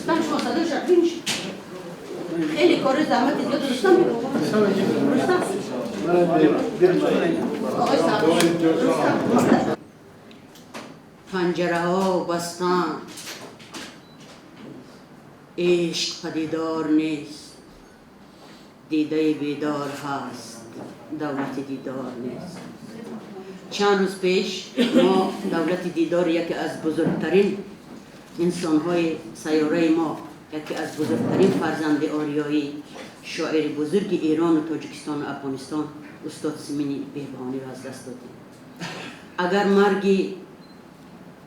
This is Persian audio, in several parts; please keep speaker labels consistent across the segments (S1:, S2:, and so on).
S1: دوستان شما صدای شرقی میشه خیلی کار زحمت زیاد دوستان پنجره ها بستان عشق پدیدار نیست دیده بیدار هست دولت دیدار نیست. چند روز پیش ما دولت دیدار یکی از بزرگترین انسان‌های سیاره ما، یکی از بزرگترین فرزند آریایی، شاعر بزرگ ایران و تاجیکستان و افغانستان، استاد سیمین بهبهانی را از دست دادیم. اگر مرگ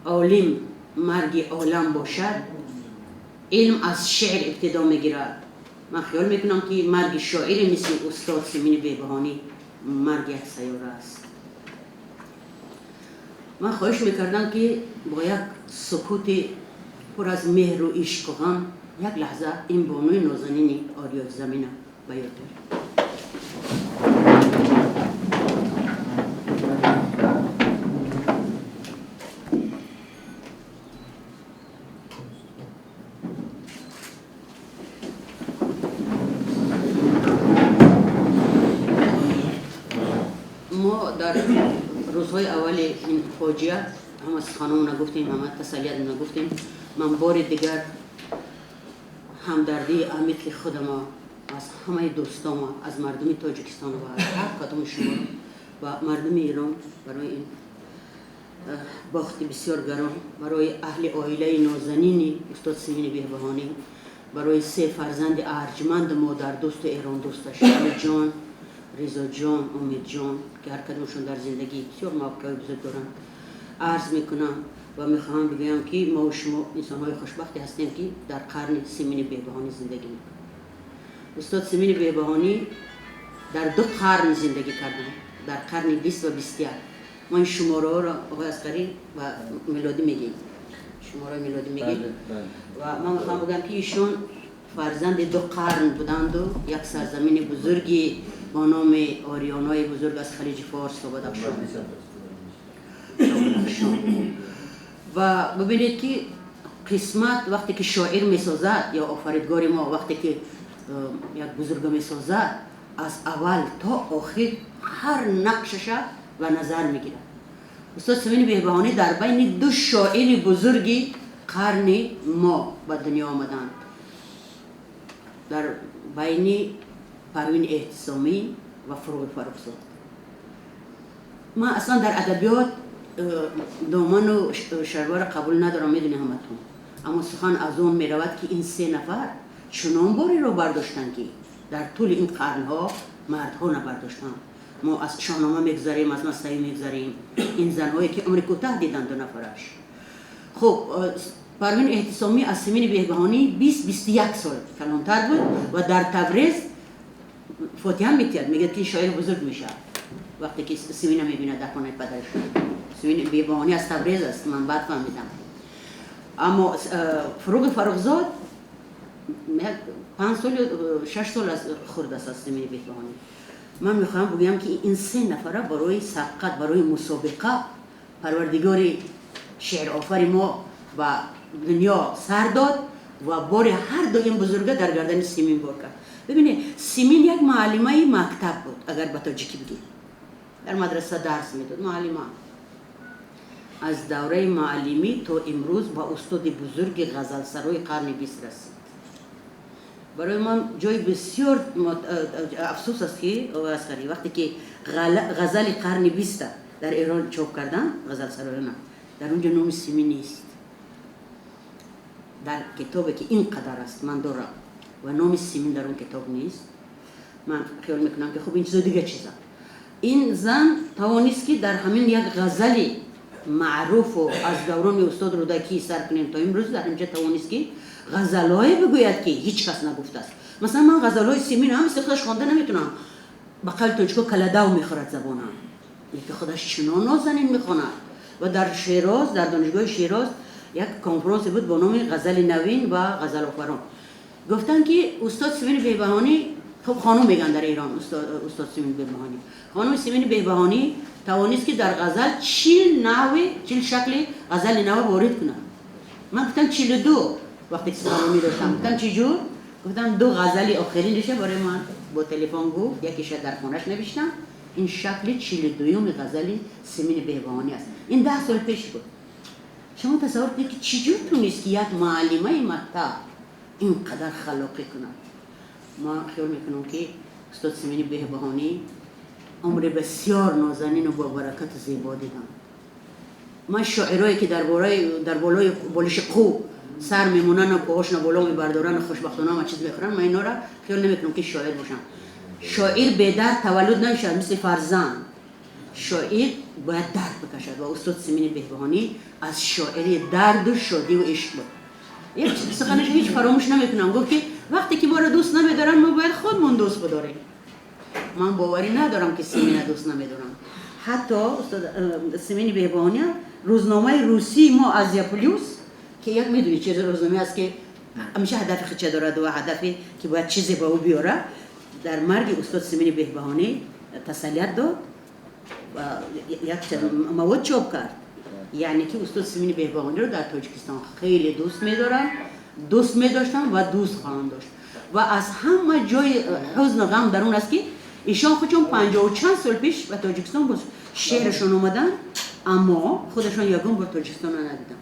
S1: عالم مرگ عالم باشد، علم از شعر ابتدا میگیرد. من خیال میکنم که مرگ شاعر مثل استاد سیمین بهبهانی مرگ یک سیاره است. من خواهش میکردم که با یک سکوت پر از مهر و عشق و غم یک لحظه این بانوی نازنین آریای زمین به یاد بیاریم. ما در روزهای اول این فاجعه هم از خانم نگفتیم، هم از تسلیت نگفتیم. من بار دیگر همدردی عمیق خودم از همه دوستان، از مردم تاجیکستان و از هر کدام شما و مردم ایران برای این باخت بسیار گران، برای اهل عائله نازنین استاد سیمین بهبهانی، برای 3 فرزند ارجمند مادر دوست و ایران دوستش، علی جان، رضا جان، امید جان که هر کدومشون در زندگی بسیار موقعی بزرگ دارن. عرض میکنم و میخوام بگم که ما و شما انسان‌های خوشبختی هستیم که در قرن سیمین بهبهانی زندگی میکنیم. استاد سیمین بهبهانی در 2 قرن زندگی کردن، در قرن 20 و 21. ما این شماره ها را آقای عسکری و میلادی میگیم، شماره میلادی میگیم و من میخوام بگم که ایشون فرزند 2 قرن بودند و یک سرزمین بزرگی با نام آریانای بزرگ از خلیج فارس و بدخشان. و ببینید که قسمت وقتی که شاعر میسازد یا آفریدگار ما وقتی که یک بزرگ میسازد، از اول تا آخر هر نقشش و نظر میگیرد. استاد سیمین بهبهانی در بین 2 شاعر بزرگی قرن ما به دنیا آمدند، در بین پروین اعتصامی و فروغ فرخزاد. من اصلا در ادبیات دامن و شلوار قبول ندارم، میدونی همتون، اما سخن از اون میرود که این 3 نفر چنان باری رو برداشتن که در طول این قرنها مردها نبرداشتن. ما از شاهنامه میگذاریم، از مستوی میگذاریم، این زنهایی که عمر کوتاه دیدن 2 نفرش. خب پروین اعتصامی از سیمین بهبهانی 20-21 سال کلانتر بود و در تبریز فاتحه میتید، میگه که شاعر بزرگ میشه وقتی که سیمین میبینه در خانه پدرش. سیمین بهبهانی از تبریز است، من بعد فهمیدم. اما فروغ فرخزاد 5 سال 6 سال از خورد است از سیمین بهبهانی. من میخوام بگم که این 3 نفره برای سبقت، برای مسابقه پروردگار شعر آفر ما و دنیا سر داد و بار هر 2 این بزرگه در گردن سیمین بار کرد. ببینید سیمین یک معلمه مکتب بود، اگر به تاجیکی بگیم در مدرسه درس میداد. معلمه از دوره معلمی تا امروز با استاد بزرگ غزل سرای قرن 20 رسید. برای من جای بسیار افسوس است که آقای عسکری وقتی که غزل قرن 20 در ایران چاپ کردن، غزل سرایان، در اونجا نام سیمین نیست. در کتابی که این قدر است من دارم و نام سیمین در اون کتاب نیست. من خیال میکنم که خب این چیز دیگه چیزه. این زن توانست که در همین یک غزل معروف و از دوران استاد رودکی سر کنیم تا امروز در اینجا توانست که غزل‌های بگوید که هیچ کس نگفته است. مثلا من غزل‌های سیمین هم خودش خوانده نمیتونم. بقل تاجیکو کلداو میخورد زبانم، که خودش چنان نازنین میخواند. و در شیراز، در دانشگاه شیراز یک کنفرانس بود با نام غزل نوین و غزل آفران. گفتن که استاد سیمین بهبهانی، خب خانم میگن در ایران استاد سیمین بهبهانی، خانم سیمین بهبهانی توانست که در غزل 40 شکل غزل نو وارد کنه. من گفتم 42 وقتی که سخنرانی داشتم گفتم چجور؟ گفتم 2 غزلی آخرینشه برای من با تلفن گفت، یکیش در خونش نوشتم، این شکل 42م غزل سیمین بهبهانی است. این 10 سال پیش بود. شما تصور کنید که چجور تونست که یک معلمه مکتب اینقدر خلاقی کنه. ما خیال میکنم که استاد سیمین بهبهانی عمر بسیار نازنین و با برکت زیبا دیدم. من شاعرایی که در بالای بالش قو سر میمونن و پاهاشون بالا میبردارن و خوشبختانه هم چیز میخورن، من اینا را خیال نمیکنم که شاعر باشم. شاعر به درد تولد نمیشد، مثل فرزند. شاعر باید درد بکشد و استاد سیمین بهبهانی از شاعری درد و شادی و عشق بود. یک سخنش هیچ فراموش نمیکنم، گفت که وقتی که ما را دوست نمیدارن ما باید خودمون دوست بداریم. من باوری ندارم که سیمین دوست نمیدارم. حتی استاد سیمین بهبهانی روزنامه روسی ما آزیاپولیوس که یک میدونی چه روزنامه است که همیشه هدف خودش دارد و هدفی که باید چیزی به او بیاره، در مرگ استاد سیمین بهبهانی تسلیت داد و یک مواد چاپ کرد. یعنی که استاد سیمین بهبهانی رو در تاجیکستان خیلی دوست می‌داشتن و دوست خواهند داشت. و از همه جای حزن و غم در اون است که ایشان خودشون 50 و چند سال پیش به تاجیکستان بود شعرشون اومدن، اما خودشون یگان بار تاجیکستان رو ندیدن.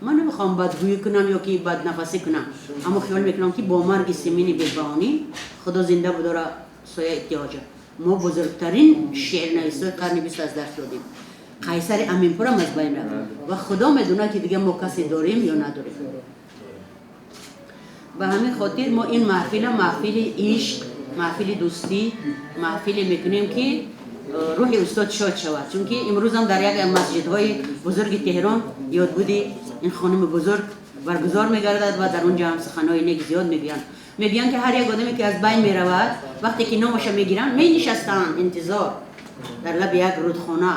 S1: من نمیخوام بدگویی کنم یا که بدنفسی کنم، اما خیال میکنم که با مرگ سیمین بهبهانی خدا زنده بداره سایه اتحاجه. ما بزرگترین شعر نویسای قرن 20 از دست دادیم. قیصر امینپور هم از بین رفت و خدا میدونه که دیگه ما کسی داریم یا نداریم. به همین خاطر ما این محفل عشق، محفل دوستی، محفل میکنیم که روح استاد شاد شود. چون که امروز هم در یک مسجدهای بزرگ تهران یاد بودی این خانم بزرگ برگزار میگردد و در اونجا هم سخنهای نیک زیاد میگن که هر یک آدمی که از بین میرود وقتی که نامش میگیرن می نشستن انتظار در لب یک رودخانه.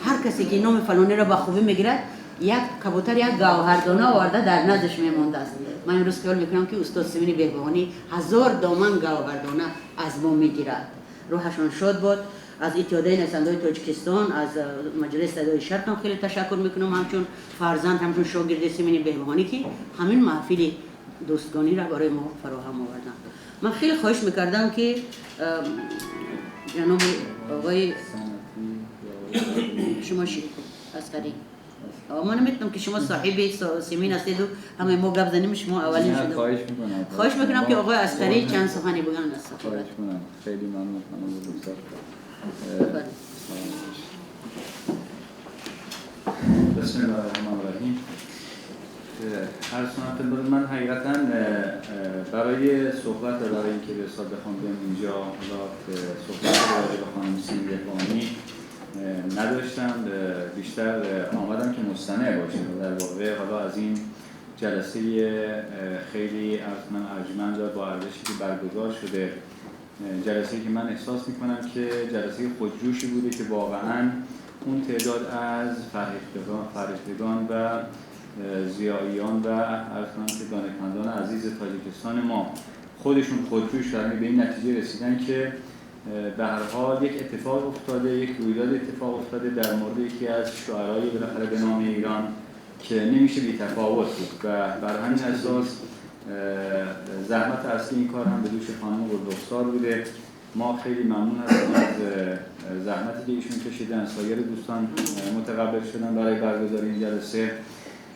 S1: هر کسی که نام فلانی را به خوبی میگیرد یک کبوتر یک گوهردانه آورده در نزدش میمونده است. من امروز خیال میکنم که استاد سیمین بهبهانی 1000 دامن گوهردانه از ما میگیرد. روحشون شاد باد. از اتحادیه نویسنده‌های تاجیکستان، از مجلس صدای شرق هم خیلی تشکر میکنم، همچون فرزند، همچون شاگرد سیمین بهبهانی که همین محفل دوستگانی را برای ما فراهم آوردن. من خیلی خواهش میکردم که جناب آقای شما عسکری، ما نمیتونم که شما صاحب سیمین هستید و همه ما گپ زنیم، شما اولین شده. خواهش میکنم که آقای عسکری چند سخنی بگن.
S2: خواهش میکنم. خیلی ممنون خانم دکتر. بسم الله الرحمن الرحیم. هر سنت من حقیقتا برای صحبت و برای اینکه به حساب بخوندم اینجا حالا صحبت راجع به خانم سیمین بهبهانی نداشتم، بیشتر آمدم که مستمع باشم. در واقع حالا از این جلسه خیلی ارجمند و با ارزشی که برگزار شده، جلسه‌ای که من احساس میکنم که جلسه خودجوشی بوده که واقعاً اون تعداد از فرهیختگان و زیاییان و که دانشمندان عزیز تاجیکستان ما خودشون خودجوش کردن به این نتیجه رسیدن که به هر حال یک اتفاق افتاده، یک رویداد اتفاق افتاده در مورد یکی از شاعرای بالاخره به نام ایران که نمیشه بی تفاوت بود و بر همین اساس زحمت اصلی این کار هم به دوش خانم گلرخسار بوده. ما خیلی ممنون هستیم از زحمتی که ایشون کشیدن، سایر دوستان متقبل شدن برای برگزاری این جلسه.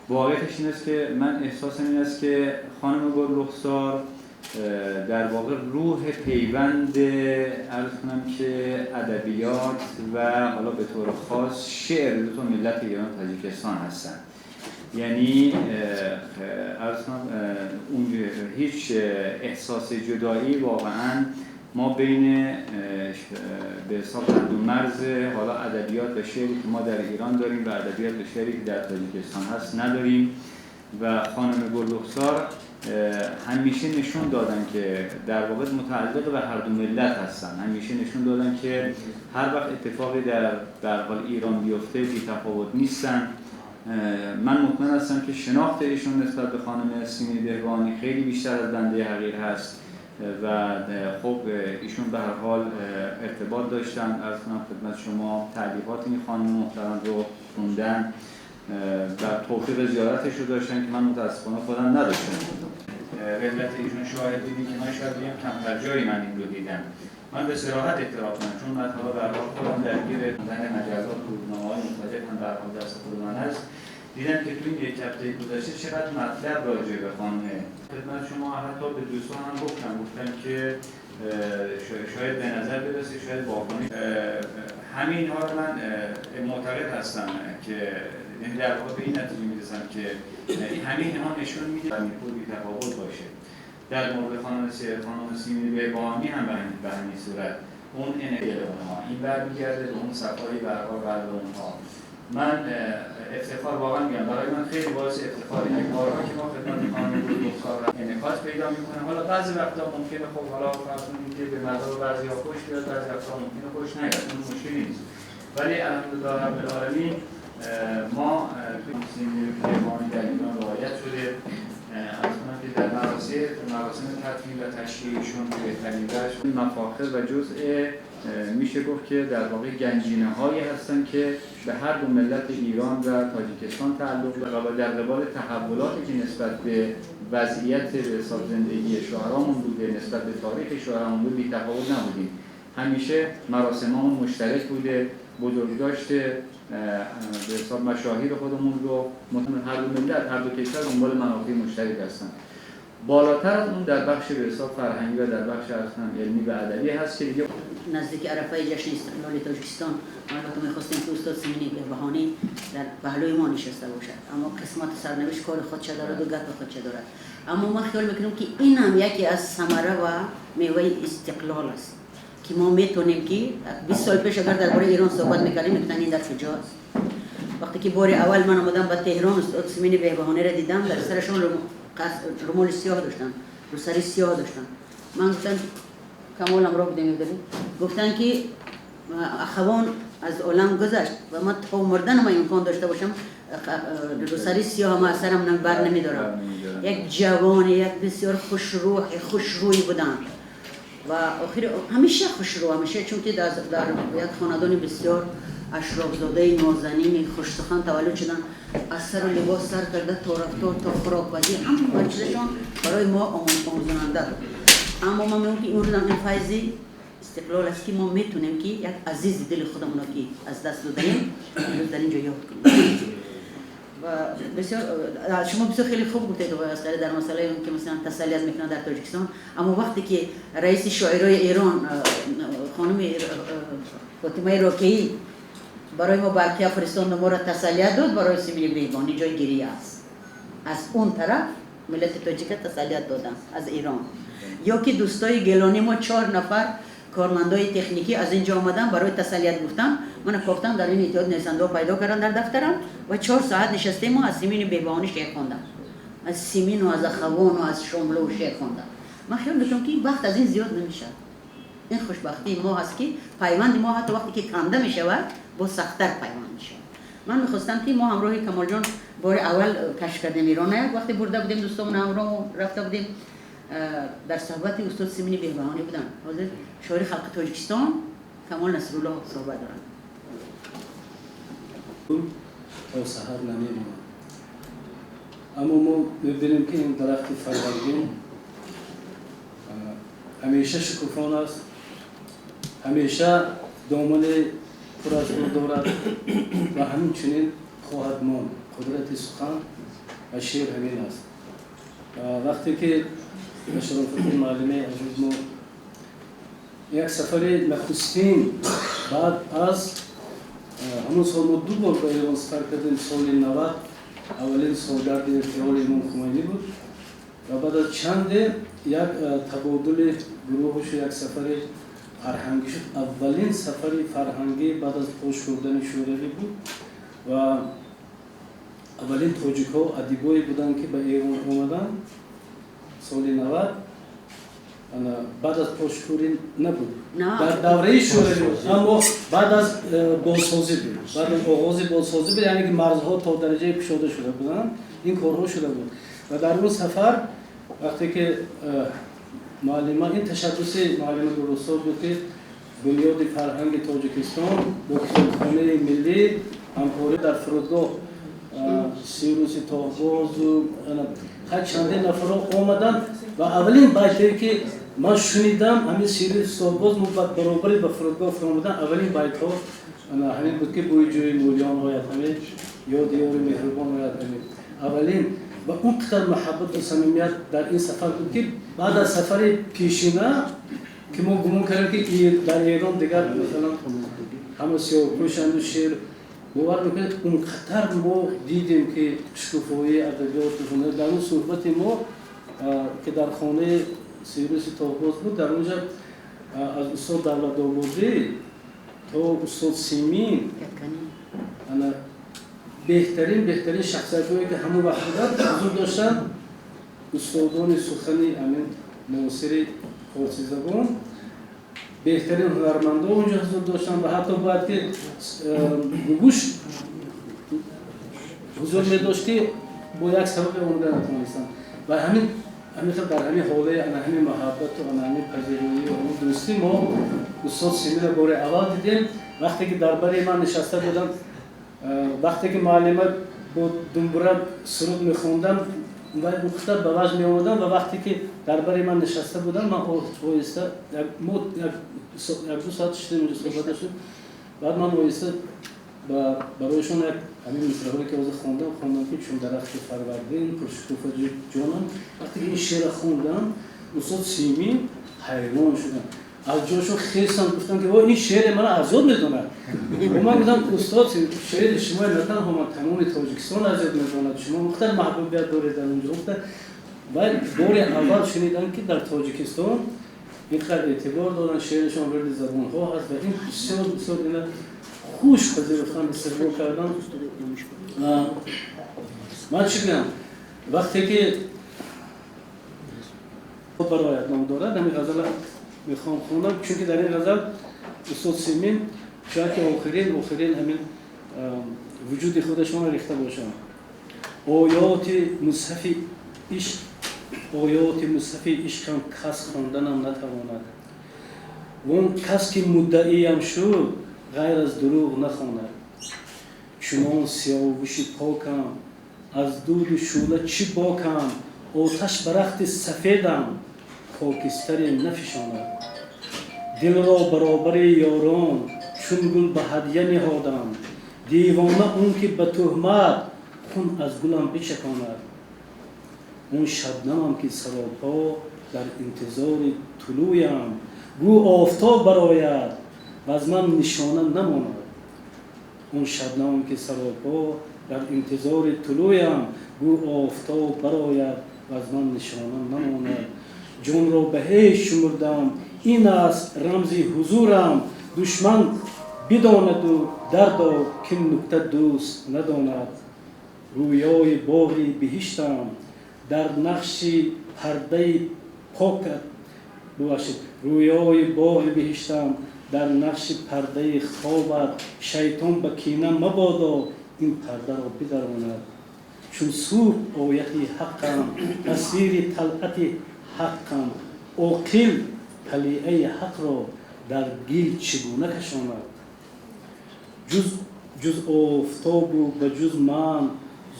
S2: واقعیتش این است که من احساسم این است که خانم گلرخسار در واقع روح پیوند عرض کنم که ادبیات و حالا به طور خاص شعر دو تا ملت ایران و تاجیکستان هستند. یعنی عرض کنم اون هیچ احساس جدایی واقعا ما بین به حساب دو مرز حالا ادبیات و شعری که ما در ایران داریم و ادبیات و شعری که در تاجیکستان هست نداریم. و خانم گلرخسار همیشه نشون دادن که در واقع متعلق به هر دو ملت هستن. همیشه نشون دادن که هر وقت اتفاقی در حال ایران بیفته بی تفاوت نیستن. من مطمئن هستم که شناخت ایشون نسبت به خانم سیمین بهبهانی خیلی بیشتر از بنده حقیر هست و خب ایشون به هر حال ارتباط داشتن. عرض کنم خدمت شما تعلیقات این خانم محترم رو خوندن در توفیق زیارتش رو داشتن که من متاسفانه خودم نداشتم. قدرت ایشون شاهد دیدیم که من شاید بگم کمتر جایی من این رو دیدم. من به صراحت اعتراف کنم چون من حالا در واقع خودم درگیر خوندن مجلات و روزنامه‌های مختلف هم در حال دست خود من هست. دیدم که تو این یک هفته گذشته چقدر مطلب راجع به خانم خدمت شما حتی به دوستان هم گفتم که شاید به نظر برسه شاید واقعی همین ها رو من معتقد هستم که در واقع به این نتیجه میرسم که همین ها نشون میده بی تفاوت باشه. در مورد خانم سیمینی بهبانی هم به همین صورت اون انرژی اونها این برمیگرده به اون صفای برقرار بعد اونها. من افتخار واقعا میگم برای من خیلی باعث افتخاره این کارها که ما خدمت خانم دکتر انعکاس پیدا میکنه. حالا بعضی وقتا ممکنه خب حالا فرض کنید که به مدار بعضیا خوش بیاد بعضی وقتا ممکنه خوش نیاد اون مشکلی نیست. ولی الحمدلله رب العالمین ما توی سیمینی بهبانی در ایران رعایت شده. از کنم که در مراسم تدفین و تشییعشون بهترین وجه مفاخر و جزء میشه گفت که در واقع گنجینه هایی هستن که به هر دو ملت ایران و تاجیکستان تعلق داره و در قبال تحولاتی که نسبت به وضعیت زندگی شوهرامون بوده نسبت به تاریخ شوهرامون بوده بی تفاوت نبودیم. همیشه مراسممون مشترک بوده، بزرگداشت به حساب مشاهیر خودمون رو هر دو ملت هر دو کشور دنبال منافع مشترک هستن. بالاتر از اون در بخش به حساب فرهنگی و در بخش علمی و ادبی هست که دیگه
S1: نزدیک عرفه جشن استقلال تاجیکستان ما می‌خواستیم که استاد سیمینی بهبهانی در پهلوی ما نشسته باشد، اما قسمت سرنوشت کار خودش دارد و گرد خودش دارد. اما ما خیال می‌کنیم که این هم یکی از ثمره و میوه استقلال است که ما میتونیم که 20 سال پیش اگر درباره ایران صحبت می‌کردیم می‌گفتن در کجاست. وقتی که بار اول من آمدم به تهران استاد سیمینی بهبهانی را دیدم در سرشون رمال سیاه داشتن، روسری سیاه داشتن. من گفتم کمال هم را بودیم گفتن که اخوان از عالم گذشت و من تا مردن ما امکان داشته باشم روسری سیاه ما سرم بر نمیدارم. یک جوان یک بسیار خوشروی بودن و آخر همیشه خوشرو همیشه چون که در یک خاندان بسیار اشراف زاده نازنین خوشسخن تولد شدن. از سر و لباس سر کرده تا رفتار تا خوراک‌پزی همه چیزشون برای ما آموزنده بود. اما ما میگیم که این روز این فیضی استقلال است که ما میتونیم که یک عزیز دل خودمون رو که از دست دادیم امروز در اینجا یاد کنیم. و بسیار شما بسیار خیلی خوب گفتید و در مسئله اون که مثلا تسلیت میکنن در تاجیکستان، اما وقتی که رئیس شاعرای ایران خانم فاطمه راکعی برای ما برکه فرستاند و ما را تسلیت داد، برای سیمینی بهبهانی جای گریه است. از اون طرف ملت تاجیک تسلیت دادن از ایران. یا که دوستای گیلانی ما 4 نفر کارمندای تکنیکی از اینجا آمدن برای تسلیت گفتن. من کافتم در این اتحاد نویسنده پیدا کردن در دفترم و 4 ساعت نشستیم ما از سیمینی بهبهانی شعر خواندم، از سیمین و از اخوان و از شاملو و شعر خواندم. من خیال میکنم که وقت از این زیاد نمیشه. این خوشبختی ما هست که پیوند ما حتی وقتی که کنده میشود با سخت‌تر پیوند میشه. من میخواستم که ما همراه کمال جان بار اول کشف کردیم ایران، وقتی برده بودیم دوستامون همراه رفته بودیم در صحبت استاد سیمینی بهبهانی بودن. حاضر شاعر خلق تاجیکستان کمال نصرالله صحبت دارن.
S3: تا سحر نمیمونه. اما ما میبینیم که این درخت فرهنگی همیشه شکوفان است، همیشه دامن پر از نور دارد و همچنین خواهد ماند. قدرت سخن و شعر همین است. وقتی که اشراف الدین معلمی عزیز ما یک سفر نخستین بعد از همون سال ما 2 بار به ایران سفر کردیم. سال 90 اولین سالگرد ارتحال امام خمینی بود و بعد از چند یک تبادل گروهش یک سفر فرهنگی شد. اولین سفر فرهنگی بعد از پوش کردن شوروی بود و اولین تاجیک ها ادیبایی بودن که به ایران اومدن سال 90 بعد از پشتوری نبود، در دوره شوروی بود، اما بعد از بازسازی بود، بعد از آغاز بازسازی بود، یعنی که مرزها تا درجه پیشرفته شده بودن، این کارها شده بود. و در اون سفر وقتی که معلمان این تشبس معلم درست‌ها بود که بنیاد فرهنگ تاجیکستان با کتابخانه ملی همکاری در فرودگاه سیروسی توباز و هر چندین نفر آمدن و اولین بایتی که من شنیدم همین سیروسی توباز برابری به فرودگاه فرمودن اولین بایت ها همین بود که بویجوی مولیان باید همین یاد یاری مهربان باید همین اولین و اون قدر محبت و صمیمیت در این سفر بود که بعد از سفر پیشینه که ما گمان کردیم که در ایران دیگر مثلا همه سیاه‌پوشند و شعر باور میکنید اونقدر ما دیدیم که شکوفایی ادبیات و هنر در اون صحبت ما که در خانه سیروسی توباز بود در اونجا از استاد دولت آبادی تا استاد سیمین بهترین شخصیت‌هایی که همون وقت بودن حضور داشتن استادان سخنی امین معاصر فارسی زبان بهترین هنرمندان اونجا حضور داشتن و حتی باید که گوش حضور می داشت که با یک سبب اونجا نتونستن و همین در همین حاله همین محبت و همین پذیرایی و همین دوستی ما استاد سیمین بار اول دیدیم وقتی که درباره من نشسته بودم وقتی که معلمه با دنبوره سرود میخوندم و مختار به وجه می آمدم و وقتی که درباره من نشسته بودم من آیسته یک دو ساعت شدیم اونجا صحبت داشتیم بعد من آیسته برایشون همین مصرحایی که خوندم که چون درخت فروردین پرشکوفه جانم وقتی که این شعر خوندم استاد سیمین حیران شدم از جاشون خیستم گفتم که این شعر من عذاب میدونه و من گفتم استاد شعر شما نه تنها من تمام تاجیکستان عذاب میدونه شما مختلف محبوبیت دارید در اونجا و بار اول شنیدم که در تاجیکستان اینقدر اعتبار دارن شعرشان ورد زبان ها هست و این بسیار اینا خوش پذیرفتن استقبال کردن من چی بگم وقتی که برایت نام دارد همین غزل میخوام خوندم چون که در این غزل استاد سیمین شاید که آخرین همین وجود خودشان ریخته باشن آیات مصحف عشقم کس خواندنم نتواند و اون کس که مدعیم شد غیر از دروغ نخواند چنان سیاوش پاکم از دود شعله چی باکم آتش برخت سفیدم خاکستر نفشاند دل را برابر یاران چون گل به هدیه نهادم دیوانه اون که به تهمت خون از گلم بچکاند اون شبنمم که سراپا در انتظار طلوعیم گو آفتاب برآید و از من نشانه نماند اون شبنمم که سراپا در انتظار طلوعیم گو آفتاب برآید و از من نشانه نماند جان را به هیچ شمردم این است رمزی حضورم دشمن بداند و دردا که نکته دوست نداند رویای باغی بهشتم در نقش پرده پاکت رویای باغ بهشتم در نقش پرده خوابت شیطان به کینه مبادا این پرده را بدراند چون صبح آیتی حقم تصویر طلعت حقم عاقل طلیعه حق را در گل چگونه کشاند جز آفتاب و به جز من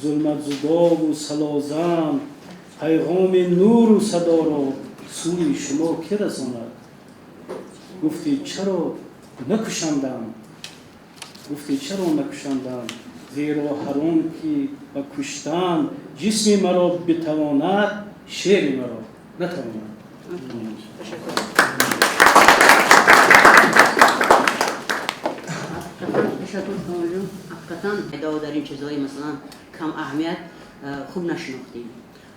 S3: ظلمت زدا و سلازم پیغام نور و صدا را سوی شما که رساند گفتی چرا نکشندم زیرا هر آن که به کشتن جسم مرا بتواند شعر مرا نتواند
S1: تشکر کنم حقیقتا در این چیزهای مثلا کم اهمیت خوب نشناختیم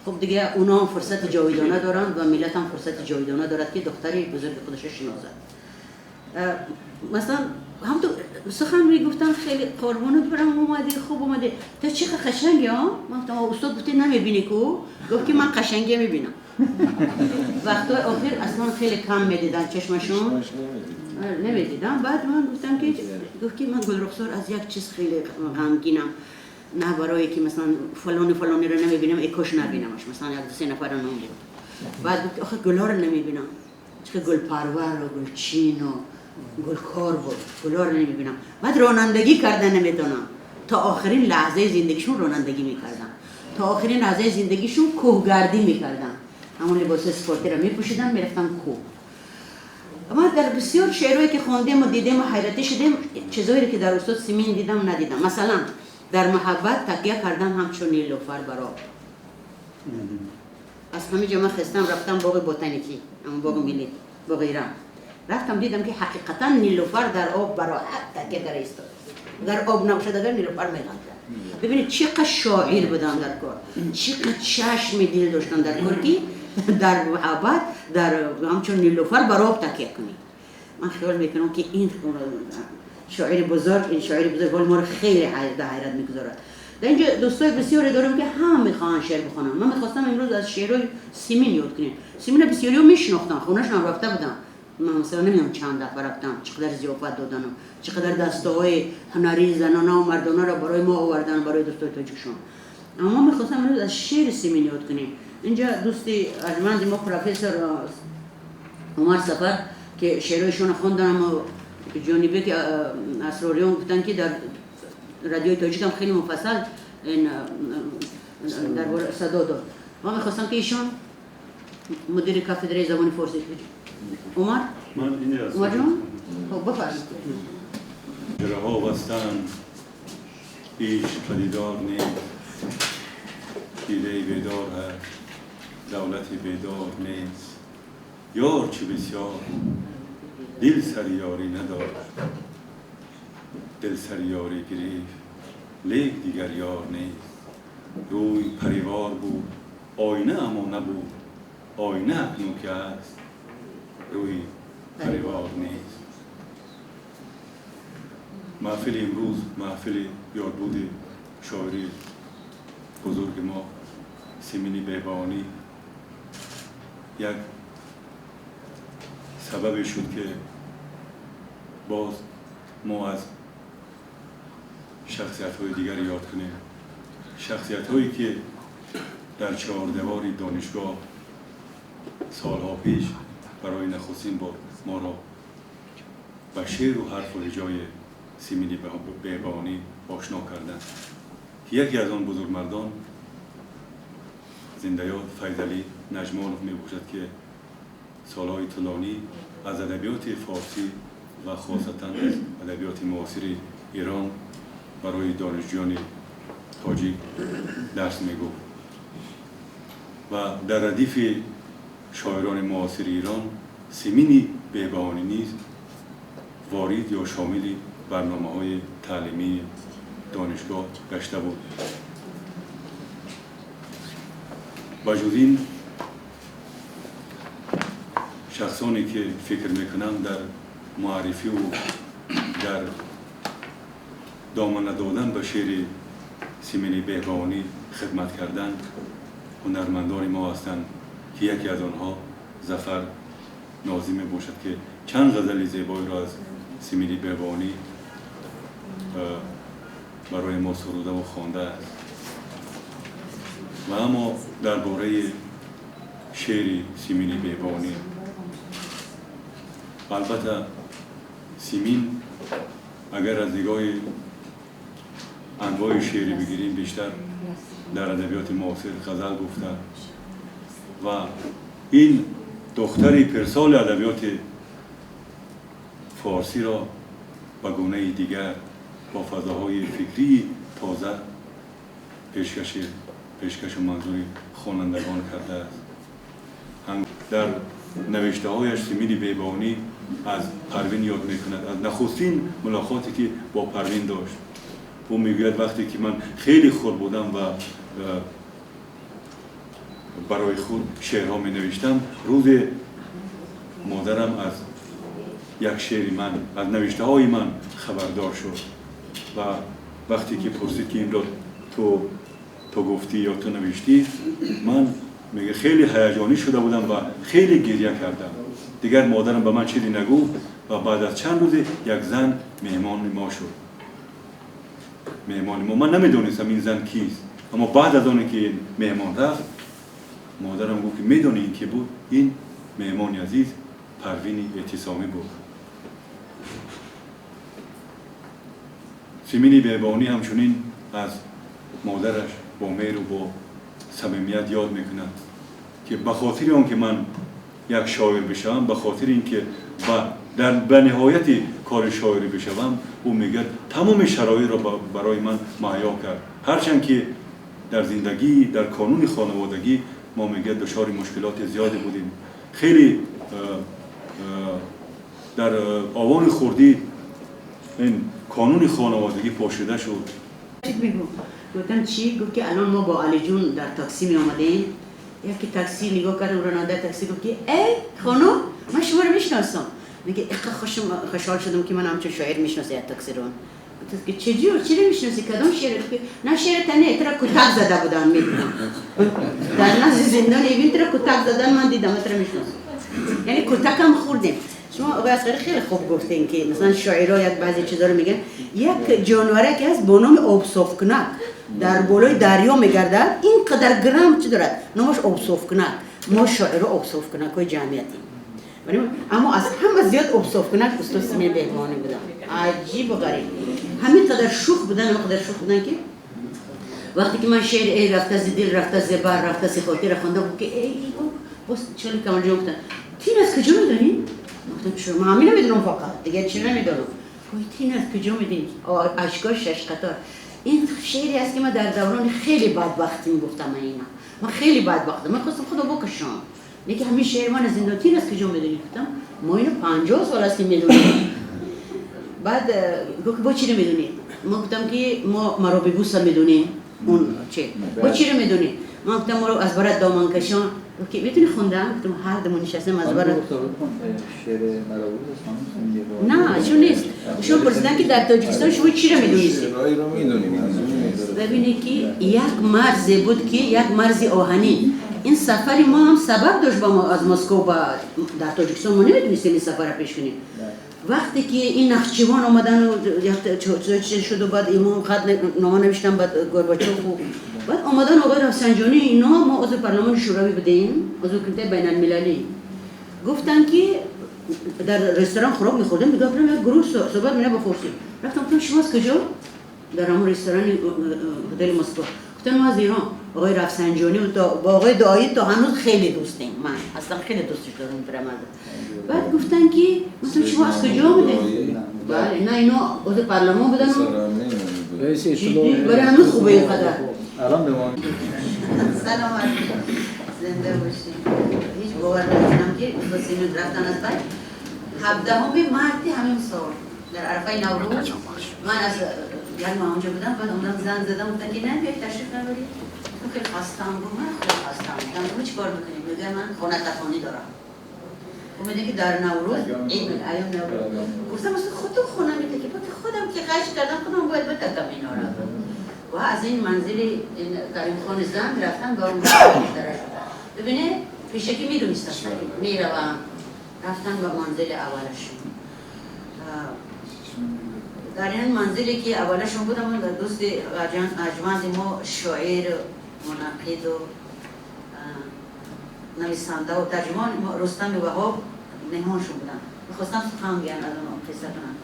S1: خب دیگه اونا هم فرصت جاویدانه دارن و ملت هم فرصت جاویدانه دارد که دختری بزرگ خودش شناسد مثلا هم تو سخن میگفتن خیلی قربونت برم اومدی خوب اومدی تا چقدر قشنگی ها من استاد گفتی نمیبینی کو گفت که من قشنگی میبینم وقتای آخر اصلا خیلی کم میدیدن چشمشون نمیدیدم بعد من گفتم که گفت که من گلرخسار از یک چیز خیلی غمگینم نه برای که مثلا فلانی رو نمیبینم اکوش نبینمش مثلا یک سه نفر رو نمیبینم بعد گفت آخه گلا رو نمیبینم چه گل پرور و گل چین و گل کار بود گلا رو نمیبینم بعد رانندگی کردن نمیدونم تا آخرین لحظه زندگیشون رانندگی میکردن، تا آخرین لحظه زندگیشون کوهگردی میکردن، همون لباس اسپورتی رو میپوشیدن میرفتن کوه. اما در بسیار شعرهایی که خوندیم و دیدیم و حیرتی شدیم، چیزایی که در استاد سیمین دیدم ندیدم. مثلا در محبت تکیه کردم همچون نیلوفر برا. از همه جا من خستم رفتم باغ بوتانیکی، اما باغ ملی، باغ ایران. رفتم دیدم که حقیقتا نیلوفر در آب برا تکیه کرده ایستاد. اگر آب نباشد اگر نیلوفر می‌غلطه. ببینید چقدر شاعر بودن در کار، چقدر چشم دل داشتن در کار که در محبت در همچون نیلوفر بر آب تکیه کنی. من خیال میکنم که این شاعر بزرگ، این شاعر بزرگ ما رو خیلی حیرت میگذارد. در اینجا دوستای بسیاری دارم که هم میخوان شعر بخونن. من میخواستم امروز از شعرهای سیمین یاد کنیم. سیمین بسیاری رو میشناختم، خونه‌ش هم رفته بودم. من مثلا نمیدونم چند دفعه رفتم، چقدر ضیافت دادن، چقدر دسته‌های هنری زنانه و مردانه را برای ما آوردن، برای دوستای تاجیکشون. اما من میخواستم امروز از شعر سیمین یاد کنیم. اینجا دوستی ارجمند ما پروفسور عمر سفر که شعرهایشون خوندن و جانبی که اسراریان گفتن که در رادیوی تاجیک هم خیلی مفصل این در صدا داد. ما میخواستم که ایشون مدیر کافدره زبان فارسی عمر؟ عمر جان؟ خب بفرمایید.
S4: جراها بستن هیچ پدیدار نیست، دیده بیدار هست، دولتی بیدار نیست. یار چه بسیار دل سریاری نداشت، دل سریاری گریف لیک دیگر یار نیست. روی پریوار بود آینه اما نبود، آینه اکنون که هست روی پریوار نیست. محفل امروز محفل یادبود شاعری بزرگ ما سیمینی بهبانی یک سبب شد که باز ما از شخصیت‌های دیگر یاد کنیم، شخصیت‌هایی که در چهاردیواری دانشگاه سالها پیش برای نخستین بار ما را به شعر و حرف و هجای سیمینی بهبانی آشنا کردند. یکی از آن بزرگمردان زنده‌یاد فیضعلی نجمانوف می‌باشد که سالهای طولانی از ادبیات فارسی و خاصتاً از ادبیات معاصر ایران برای دانشجویان تاجیک درس می‌گفت و در ردیف شاعران معاصر ایران سیمینی بهبانی نیز وارد یا شامل برنامه‌های تعلیمی دانشگاه گشته بود. با جز این شخصانی که فکر میکنم در معرفی و در دامنه دادن به شعر سیمینی بهبانی خدمت کردن هنرمندان ما هستند که یکی از آنها ظفر ناظمی باشد که چند غزل زیبایی را از سیمینی بهبانی برای ما سروده و خوانده است. و اما درباره شعر سیمینی بهبانی، البته سیمین اگر از نگاه انواع شعری بگیریم بیشتر در ادبیات معاصر غزل گفته و این دختری پرسال ادبیات فارسی را به گونه دیگر با فضاهای فکری تازه پیشکش و منظوری خوانندگان کرده است. در نوشته هایش سیمینی بهبانی از پروین یاد میکند، از نخستین ملاقاتی که با پروین داشت. او میگوید وقتی که من خیلی خور بودم و برای خود شعرها می نوشتم، روز مادرم از یک شعر من، از نوشته های من خبردار شد و وقتی که پرسید که این را تو گفتی یا تو نوشتی، من میگه خیلی هیجانی شده بودم و خیلی گریه کردم. دیگر مادرم به من چیزی نگفت و بعد از چند روز یک زن مهمان ما شد. مهمان ما، من نمیدونستم این زن کیست، اما بعد از آنکه این مهمان رفت مادرم گفت که میدونی این که بود؟ این مهمان عزیز پروین اعتصامی بود. سیمینی بهبانی همچنین از مادرش با مهر و با صمیمیت یاد میکند که به خاطر آن که من یک شاعر بشم، به خاطر اینکه به نهایت کار شاعری بشوم، او میگه تمام شرایط را برای من مهیا کرد. هرچند که در زندگی، در کانون خانوادگی ما میگه دچار مشکلات زیادی بودیم، خیلی در آوان خوردی این کانون خانوادگی پاشیده شد.
S1: گفتم چی؟ گفت که الان ما با علی جون در تاکسی می آمدیم، یکی تاکسی نگاه کرد، راننده تاکسی گفت که ای خانم من شما رو میشناسم. میگه خوشحال شدم که من همچون شاعر میشناسی از تاکسی رو. گفت که چجور؟ چی رو میشناسی؟ کدام شعر؟ نه شعر تنه ترا کتک زده بودن میدونم. در نزد زندان ایوین ترا کتک زدن من دیدم ترا میشناسم. یعنی کتک هم خوردیم. شما آقای اصغری خیلی خوب گفتین که مثلا شاعرها یک بعضی چیزا رو میگن. یک جانوره که هست با نام آبصافکنک در بالای دریا میگردد، اینقدر گرم چی دارد؟ نامش آبصافکنک. ما شاعرها آبصافکنک‌های جمعیتی. اما از همه زیاد آبصافکنک استاد سیمین بهبانی بودن. عجیب و غریب. همینقدر شوخ بودن که وقتی که من شعر ای رفته ز دل رفته ز بر رفته ز خاطر خوندم که ای باز چلی کامل جا گفتن تین از کجا میدونی؟ گفتم چرا؟ من همین نمیدونم فقط دیگه چی نمیدونم. تین از کجا میدونی؟ اشکار شش قطار. این شعری است که من در دوران خیلی بدبختی میگفتم من خیلی بدبختم. من خواستم خدا بکشم. میگه همین شعر من زندان تین از کجا میدونی؟ گفتم ما اینو 50 سال است که میدونیم. بعد گفت با چی رو میدونی؟ ما گفتم که ما مرا ببوس میدونیم. اون چه؟ با چی رو میدونی؟ ما گفتم ما رو از برات دامن کشان. گفت که میتونی خوندم؟ گفتم هر دمون نشستم از برات.
S2: شعر مرا
S1: نه چون نیست. شما پرسیدن که در تاجیکستان شما چی رو میدونید؟
S5: شعرهایی رو میدونیم.
S1: ببینید که یک مرز بود که یک مرز آهنی. این سفری ما هم سبب داشت با ما از مسکو در تاجیکستان ما نمیتونستیم این سفر رو پیش کنیم. وقتی که این نخچیوان آمدن و چه شد و بعد ایمان خط نامه نوشتن بعد گورباچوف و بعد آمدن آقای رفسنجانی اینا ما عضو پارلمان شوروی بودیم، عضو کمیته بین المللی. گفتن که در رستوران خوراک می‌خوردیم، میگه برام یک گروه صحبت می‌کنه با فارسی. رفتم گفتم شما از کجا؟ در همون رستوران هتل مسکو. گفتن ما از ایران. آقای رفسنجانی و با آقای دایی تا هنوز خیلی دوستیم. من اصلا خیلی دوستش دارم برام. بعد گفتن که مثلا شما از کجا بودید؟ بله نه اینا عضو پارلمان بودن. برای همین خوبه اینقدر.
S2: الان به ما
S1: سلام زنده باشید. هیچ باور نمی‌کنم که با سیمین رفتن از بعد 17 مارس همین سال در عرفه نوروز من از یعنی ما اونجا بودم بعد اومدم زنگ زدم گفتن که نه بیاید تشریف نبرید. من خیلی خستم گفتم من خیلی خستم. گفتم چیکار می‌کنید؟ میگه من خونه تکانی دارم. اومده که در نوروز عید ایام نوروز گفتم مثلا خودت خونه میده که خودم که قش کردم خودم باید بتکم اینا رو. و از این منزل کریم خان زند رفتن با اون مشترک. ببینه پیشکی میدونستم میروم رفتن به منزل اولشون. در این منزلی که اولشون بودم من دوست ارجمند ما شاعر منقد و نویسنده و ترجمان رستم وهاب مهمانشون بودن. میخواستم سخن بگن از اون قصه کنم.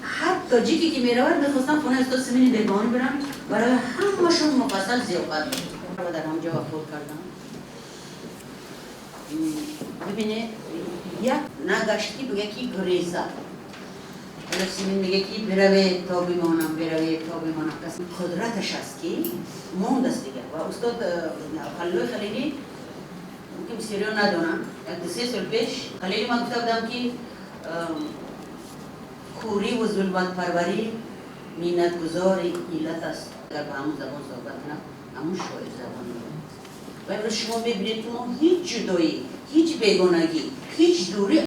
S1: هر تاجیکی که میرود میخواستم خونه استاد سیمین بهبانی برم برای همه‌شون مفصل ضیافت بدم و در همونجا وفات کردم. ببینه یک نگشتی بگه که گریزه حالا سیمین میگه که بروه تا بمانم قسم قدرتش هست که موند است دیگه و استاد خلیل خلیلی که بسیاری رو ندارم یک 3 سال پیش خلیلی من گفته بودم که کوری و ظلمت پروری مینت گذاری ایلت است اگر به همون زبان صحبت کنم همون شاعر زبان و امروز شما ببینید که ما هیچ جدایی هیچ بیگانگی هیچ دوری